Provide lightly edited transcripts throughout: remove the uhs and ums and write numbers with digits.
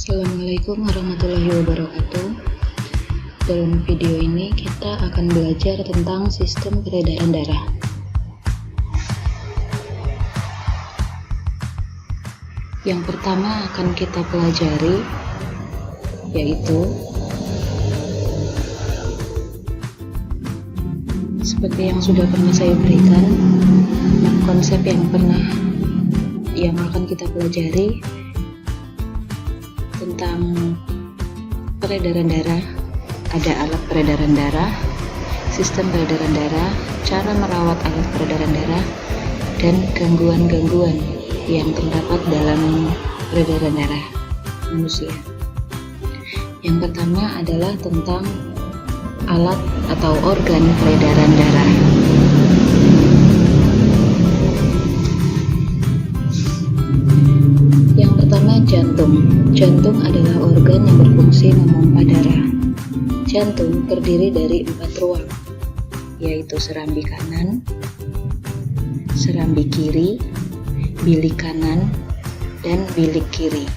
Assalamualaikum warahmatullahi wabarakatuh. Dalam video ini kita akan belajar tentang sistem peredaran darah. Yang pertama akan kita pelajari yaitu seperti yang sudah pernah saya berikan, konsep yang akan kita pelajari tentang peredaran darah. Ada alat peredaran darah, sistem peredaran darah, cara merawat alat peredaran darah, dan gangguan-gangguan yang terdapat dalam peredaran darah manusia. Yang pertama adalah tentang alat atau organ peredaran darah. Yang pertama, jantung. Jantung adalah organ yang berfungsi memompa darah. Jantung terdiri dari 4 ruang, yaitu serambi kanan, serambi kiri, bilik kanan, dan bilik kiri.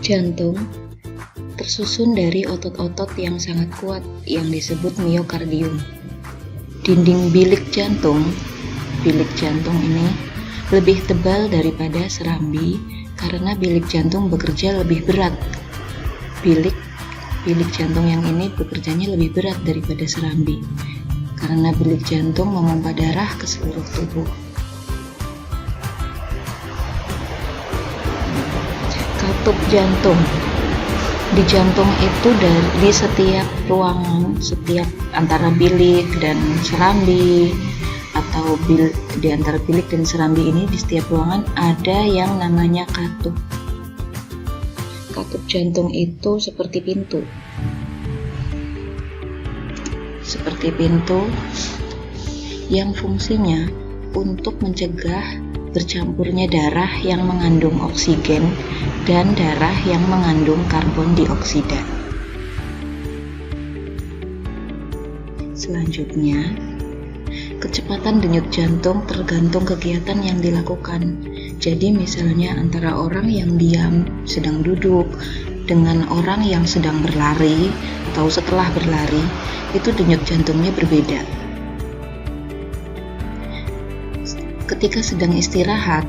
Jantung tersusun dari otot-otot yang sangat kuat yang disebut miokardium. Dinding bilik jantung ini lebih tebal daripada serambi karena bilik jantung bekerja lebih berat. Bilik jantung yang ini bekerjanya lebih berat daripada serambi karena bilik jantung memompa darah ke seluruh tubuh. Katup jantung. Di jantung itu di setiap ruangan, setiap antara bilik dan serambi, atau di antara bilik dan serambi ini, di setiap ruangan ada yang namanya katup. Katup jantung itu seperti pintu. Seperti pintu yang fungsinya untuk mencegah bercampurnya darah yang mengandung oksigen dan darah yang mengandung karbon dioksida. Selanjutnya, kecepatan denyut jantung tergantung kegiatan yang dilakukan. Jadi misalnya antara orang yang diam sedang duduk dengan orang yang sedang berlari atau setelah berlari, itu denyut jantungnya berbeda. Ketika sedang istirahat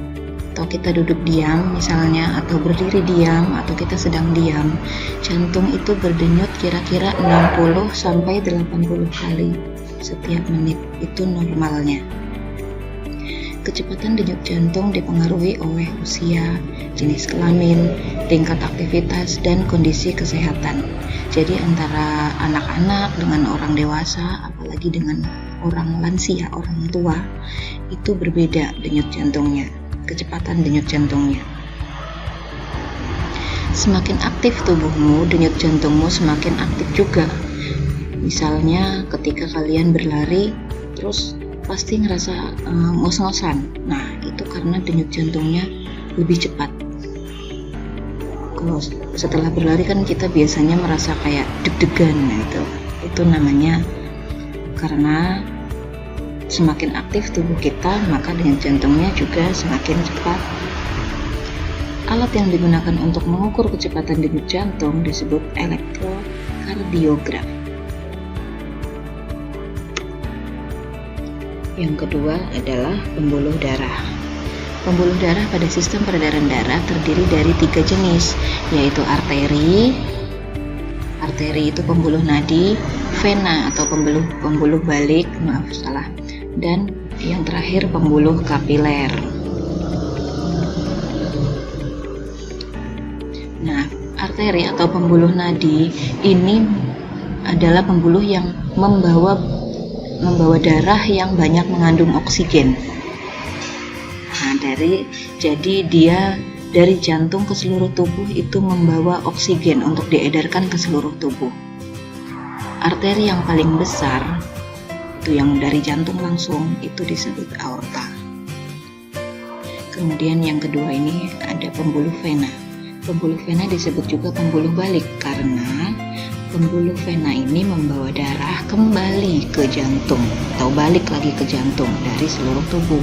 atau kita duduk diam misalnya, atau berdiri diam, atau kita sedang diam, jantung itu berdenyut kira-kira 60-80 kali setiap menit. Itu normalnya. Kecepatan denyut jantung dipengaruhi oleh usia, jenis kelamin, tingkat aktivitas, dan kondisi kesehatan. Jadi antara anak-anak dengan orang dewasa, apalagi dengan orang lansia, orang tua, itu berbeda denyut jantungnya, kecepatan denyut jantungnya. Semakin aktif tubuhmu, denyut jantungmu semakin aktif juga. Misalnya ketika kalian berlari, terus pasti ngerasa ngos-ngosan. Nah, itu karena denyut jantungnya lebih cepat. Kalau setelah berlari kan kita biasanya merasa kayak deg-degan. Nah, itu namanya karena semakin aktif tubuh kita, maka denyut jantungnya juga semakin cepat. Alat yang digunakan untuk mengukur kecepatan denyut jantung disebut elektrokardiogram. Yang kedua adalah pembuluh darah. Pembuluh darah pada sistem peredaran darah terdiri dari 3 jenis, yaitu arteri. Arteri itu pembuluh nadi, vena atau pembuluh balik, dan yang terakhir pembuluh kapiler. Nah, arteri atau pembuluh nadi ini adalah pembuluh yang membawa darah yang banyak mengandung oksigen. Nah, jadi dia dari jantung ke seluruh tubuh itu membawa oksigen untuk diedarkan ke seluruh tubuh. Arteri yang paling besar itu yang dari jantung langsung, itu disebut aorta. Kemudian yang kedua ini ada pembuluh vena. Pembuluh vena disebut juga pembuluh balik karena pembuluh vena ini membawa darah kembali ke jantung atau balik lagi ke jantung dari seluruh tubuh.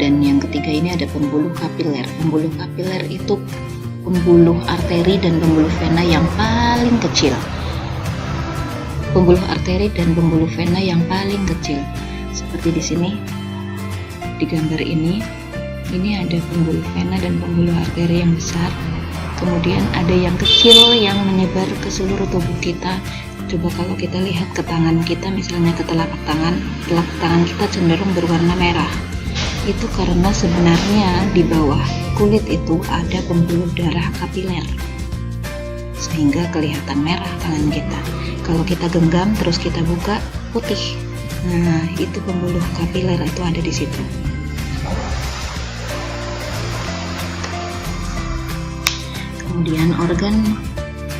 Dan yang ketiga ini ada pembuluh kapiler. Pembuluh kapiler itu pembuluh arteri dan pembuluh vena yang paling kecil. Pembuluh arteri dan pembuluh vena yang paling kecil. Seperti di sini, di gambar ini ada pembuluh vena dan pembuluh arteri yang besar. Kemudian ada yang kecil yang menyebar ke seluruh tubuh kita. Coba kalau kita lihat ke tangan kita, misalnya ke telapak tangan kita cenderung berwarna merah. Itu karena sebenarnya di bawah kulit itu ada pembuluh darah kapiler, sehingga kelihatan merah tangan kita. Kalau kita genggam terus kita buka, putih. Nah, itu pembuluh kapiler itu ada di situ. Kemudian organ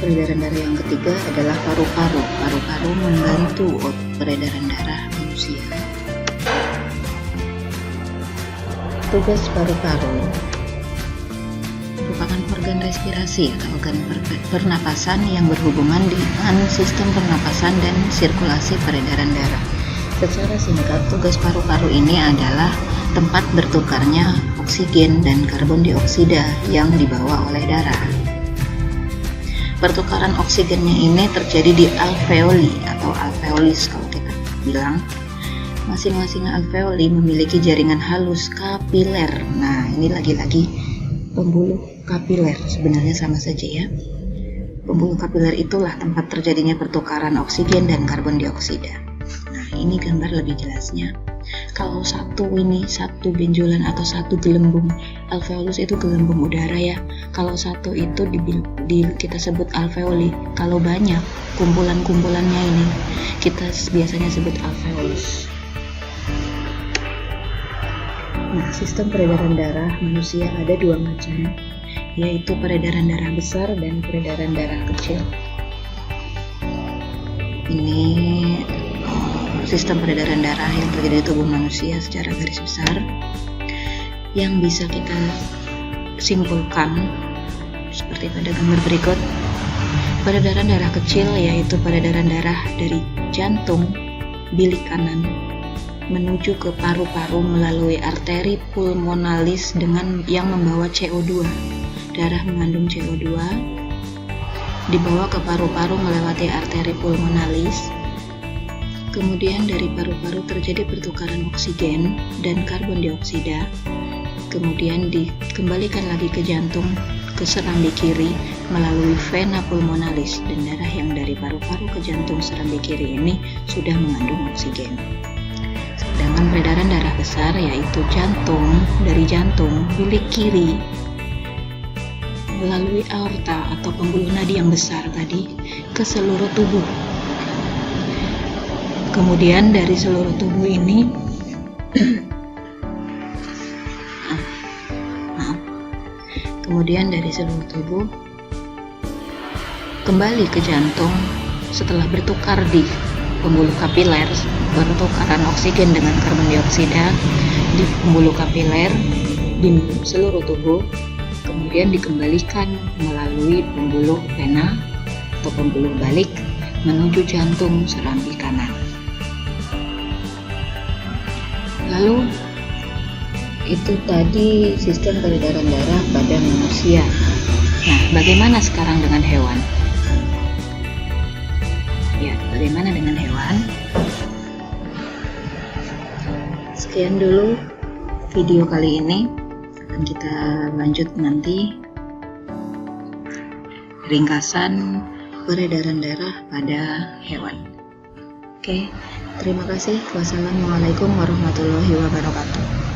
peredaran darah yang ketiga adalah paru-paru. Paru-paru membantu peredaran darah manusia. Tugas paru-paru merupakan organ respirasi atau organ pernapasan yang berhubungan dengan sistem pernapasan dan sirkulasi peredaran darah. Secara singkat, tugas paru-paru ini adalah tempat bertukarnya oksigen dan karbon dioksida yang dibawa oleh darah. Pertukaran oksigennya ini terjadi di alveoli atau alveolis kalau kita bilang. Masing-masing alveoli memiliki jaringan halus kapiler. Nah, ini lagi-lagi pembuluh kapiler, sebenarnya sama saja ya. Pembuluh kapiler itulah tempat terjadinya pertukaran oksigen dan karbon dioksida. Nah, ini gambar lebih jelasnya. Kalau satu benjolan atau satu gelembung, alveolus itu gelembung udara ya. Kalau satu itu kita sebut alveoli. Kalau banyak kumpulan-kumpulannya ini, kita biasanya sebut alveolus. Nah, sistem peredaran darah manusia ada dua macam, yaitu peredaran darah besar dan peredaran darah kecil. Ini sistem peredaran darah yang terjadi di tubuh manusia secara garis besar, yang bisa kita simpulkan seperti pada gambar berikut. Peredaran darah kecil yaitu peredaran darah dari jantung bilik kanan menuju ke paru-paru melalui arteri pulmonalis dengan yang membawa CO2. Darah mengandung CO2 dibawa ke paru-paru melewati arteri pulmonalis. Kemudian dari paru-paru terjadi pertukaran oksigen dan karbon dioksida. Kemudian dikembalikan lagi ke jantung, ke serambi kiri melalui vena pulmonalis, dan darah yang dari paru-paru ke jantung serambi kiri ini sudah mengandung oksigen. Sedangkan peredaran darah besar yaitu dari jantung bilik kiri melalui aorta atau pembuluh nadi yang besar tadi ke seluruh tubuh. Kemudian dari seluruh tubuh ini kemudian dari seluruh tubuh kembali ke jantung setelah bertukar di pembuluh kapiler, pertukaran oksigen dengan karbon dioksida di pembuluh kapiler di seluruh tubuh, kemudian dikembalikan melalui pembuluh vena atau pembuluh balik menuju jantung serambi kanan. Lalu itu tadi sistem peredaran darah pada manusia. Nah, bagaimana sekarang dengan hewan? Ya, bagaimana dengan hewan? Sekian dulu video kali ini. Akan kita lanjut nanti ringkasan peredaran darah pada hewan. Oke, terima kasih. Wassalamualaikum warahmatullahi wabarakatuh.